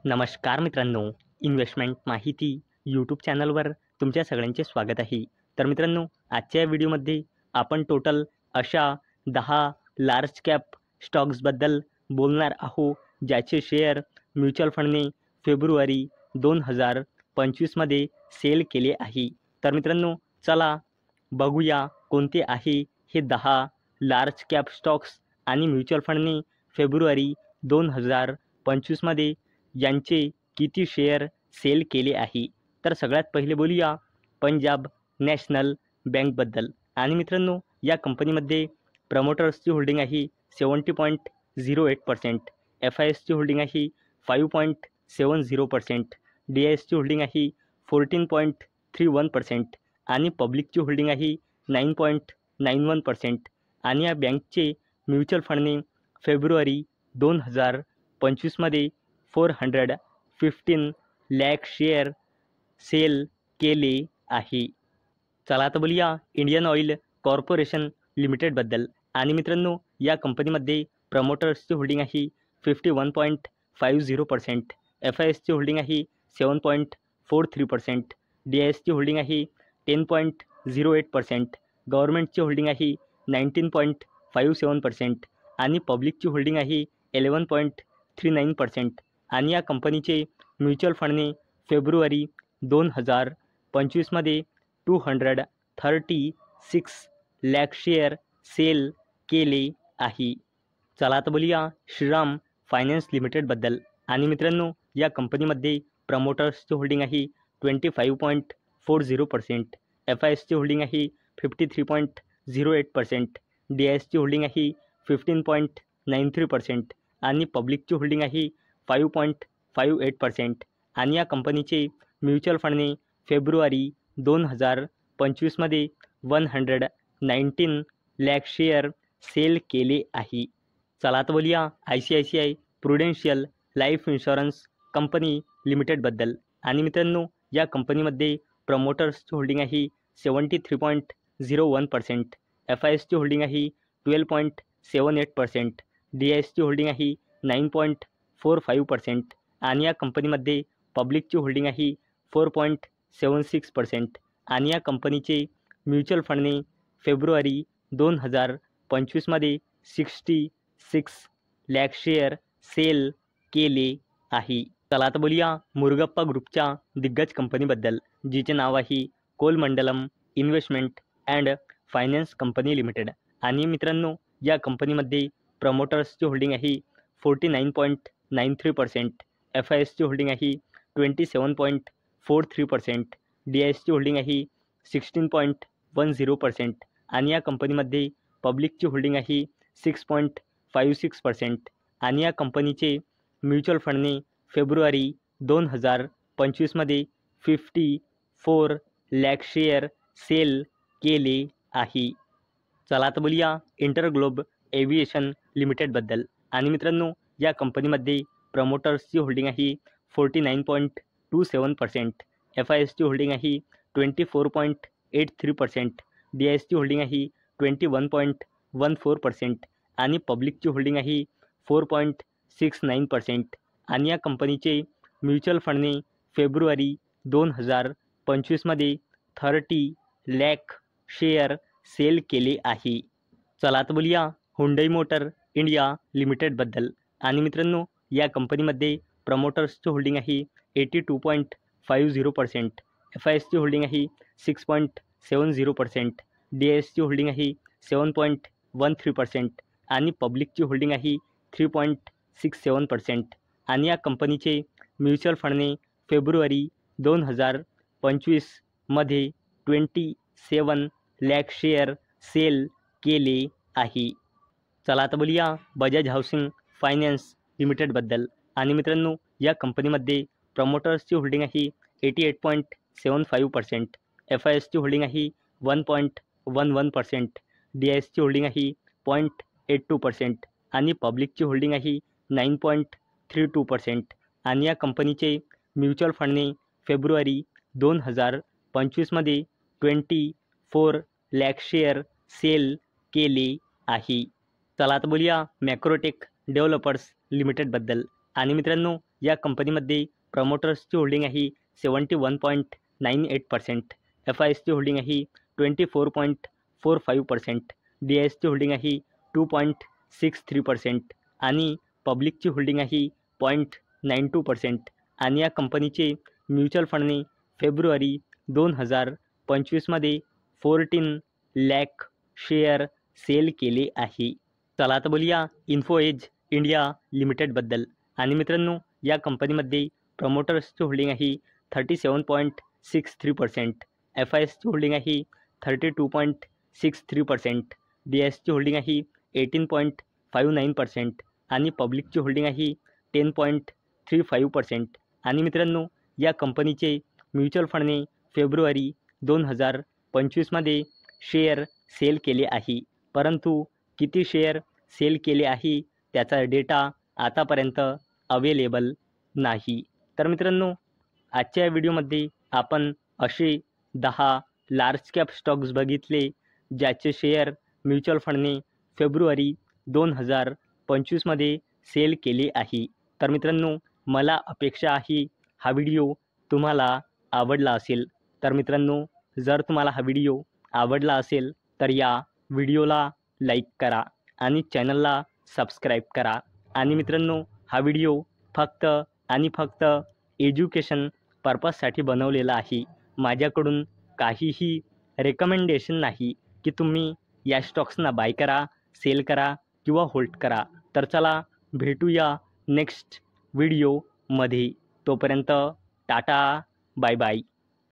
नमस्कार मित्रांनो, इन्व्हेस्टमेंट माहिती यूट्यूब चॅनलवर तुमच्या सगळ्यांचे स्वागत आहे. तर मित्रांनो, आजच्या या व्हिडिओमध्ये आपण टोटल अशा 10 लार्ज कॅप स्टॉक्सबद्दल बोलणार आहोत, ज्याचे शेअर म्युच्युअल फंडने फेब्रुवारी 2025मध्ये सेल केले आहे. तर मित्रांनो, चला बघूया कोणते आहे हे 10 लार्ज कॅप स्टॉक्स आणि म्युच्युअल फंडने फेब्रुवारी 2025मध्ये यांचे किती शेअर सेल केले आहे. तर सगळ्यात पहिले बोलूया पंजाब नॅशनल बँकबद्दल. आणि मित्रांनो, या कंपनीमध्ये प्रमोटर्सची होल्डिंग आहे 70.08%, FISची होल्डिंग आहे 5.70%, DISची होल्डिंग आहे 14.31% आणि पब्लिकची होल्डिंग आहे 9.91%. आणि या बँकचे म्युच्युअल फंडने फेब्रुवारी 2025मध्ये 415 लाख शेअर सेल केले आहे. चला आता बोलूया इंडियन ऑइल कॉर्पोरेशन लिमिटेडबद्दल. आणि मित्रांनो, या कंपनीमध्ये प्रमोटर्सची होल्डिंग आहे 51.50%, FISची होल्डिंग आहे 7.43%, DISची होल्डिंग आहे 10.08%, गव्हर्नमेंटची होल्डिंग आहे 19.57% आणि पब्लिकची होल्डिंग आहे 11.39%. आणि या कंपनीचे म्युच्युअल फंडने फेब्रुवारी 2025मध्ये 236 लाख शेअर सेल केले आहे. चला आता बोलूया श्रीराम फायनान्स लिमिटेडबद्दल. आणि मित्रांनो, या कंपनीमध्ये प्रमोटर्सची होल्डिंग आहे 25.40%, FISची होल्डिंग आहे 53.08%, DISची होल्डिंग आहे 15.93% आणि पब्लिकची होल्डिंग आहे 5.58%. आणि या कंपनीचे म्युच्युअल फंडने फेब्रुवारी 2025मध्ये 119 लाख शेअर सेल केले आहे. चला आता बोलूया ICICI Prudential Life Insurance Company लिमिटेडबद्दल. आणि मित्रांनो, या कंपनीमध्ये प्रमोटर्सची होल्डिंग आहे 73.01%, FISची होल्डिंग आहे 12.78%, DISची होल्डिंग आहे 9.45% आणि या कंपनीमध्ये पब्लिकची होल्डिंग आहे 4.76%. आणि या कंपनीचे म्युच्युअल फंडने फेब्रुवारी 2025मध्ये 66 लाख शेअर सेल केले आहे. चला आता बोलूया मुरुगप्पा ग्रुपच्या दिग्गज कंपनीबद्दल, जिचे नाव आहे Cholamandalam Investment and Finance Company Limited. आणि मित्रांनो, या कंपनीमध्ये प्रमोटर्सची होल्डिंग आहे 49.93%, FISची होल्डिंग आहे 27.43%, DISची होल्डिंग आहे 16.10% आणि या कंपनीमध्ये पब्लिकची होल्डिंग आहे 6.56%. आणि या कंपनीचे म्युच्युअल फंडने फेब्रुवारी 2025मध्ये 54 लाख शेअर सेल केले आहे. चला आता बोलूया इंटरग्लोब एव्हिएशन लिमिटेडबद्दल. आणि मित्रांनो, या कंपनीमध्ये प्रमोटर्सची होल्डिंग आहे 49.27%, FISची होल्डिंग आहे 24.83%, DISची होल्डिंग आहे 21.14% आणि पब्लिकची होल्डिंग आहे 4.69%. आणि या कंपनीचे म्युच्युअल फंडने फेब्रुवारी 2025मध्ये 30 लाख शेअर सेल केले आहे. चला आता बोलूया हुंडई मोटर इंडिया लिमिटेडबद्दल. आणि मित्रांनो, या कंपनीमध्ये प्रमोटर्सची होल्डिंग आहे 82.50%, FISची होल्डिंग आहे 6.70%, DISची होल्डिंग आहे 7.13% आणि पब्लिकची होल्डिंग आहे 3.67%. आणि या कंपनीचे म्युच्युअल फंडने फेब्रुवारी 2025मध्ये 27 लाख शेअर सेल केले आहे. चला आता बोलूया बजाज हाऊसिंग फायनान्स लिमिटेडबद्दल. आणि मित्रांनो, या कंपनीमध्ये प्रमोटर्सची होल्डिंग आहे 88.75%, FISची होल्डिंग आहे 1.11%, DISची होल्डिंग आहे 0.82% आणि पब्लिकची होल्डिंग आहे 9.32%. आणि या कंपनीचे म्युच्युअल फंडने फेब्रुवारी 2025मध्ये 24 लाख शेअर सेल केले आहे. चला आता बोलूया मॅक्रोटेक डेव्हलपर्स लिमिटेडबद्दल. आणि मित्रांनो, या कंपनीमध्ये प्रमोटर्सची होल्डिंग आहे 71.98%, FISची होल्डिंग आहे 24.45%, DISची होल्डिंग आहे 2.63% आणि पब्लिकची होल्डिंग आहे 0.92%. आणि या कंपनीचे म्युच्युअल फंडने फेब्रुवारी 2025मध्ये 14 लाख शेअर सेल केले आहे. चला आता बोलूया इन्फो एज इंडिया लिमिटेडबद्दल. आणि मित्रांनो, या कंपनीमध्ये प्रमोटर्सची होल्डिंग आहे 37.63%, FISची होल्डिंग आहे 32.63%, DISची होल्डिंग आहे 18.59% आणि पब्लिकची होल्डिंग आहे 10.35%. आणि मित्रांनो, या कंपनीचे म्युच्युअल फंडने फेब्रुवारी 2025मध्ये शेअर सेल केले आहे, परंतु किती शेअर सेल केले आहे त्याचा डेटा आतापर्यंत अवेलेबल नाही. तर मित्रांनो, आजच्या या व्हिडिओमध्ये आपण असे 10 लार्ज कॅप स्टॉक्स बघितले ज्याचे शेअर म्युच्युअल फंडने फेब्रुवारी 2025मध्ये सेल केले आहे. तर मित्रांनो, मला अपेक्षा आहे हा व्हिडिओ तुम्हाला आवडला असेल. तर मित्रांनो, जर तुम्हाला हा व्हिडिओ आवडला असेल तर या व्हिडिओला लाईक करा आणि चॅनलला सबस्क्राईब करा. आणि मित्रांनो, हा व्हिडिओ फक्त आणि फक्त एज्युकेशन पर्पजसाठी बनवलेला आहे. माझ्याकडून काहीही रेकमेंडेशन नाही की तुम्ही या स्टॉक्सना बाय करा, सेल करा किंवा होल्ड करा. तर चला भेटूया नेक्स्ट व्हिडिओमध्ये. तोपर्यंत टाटा, बाय बाय.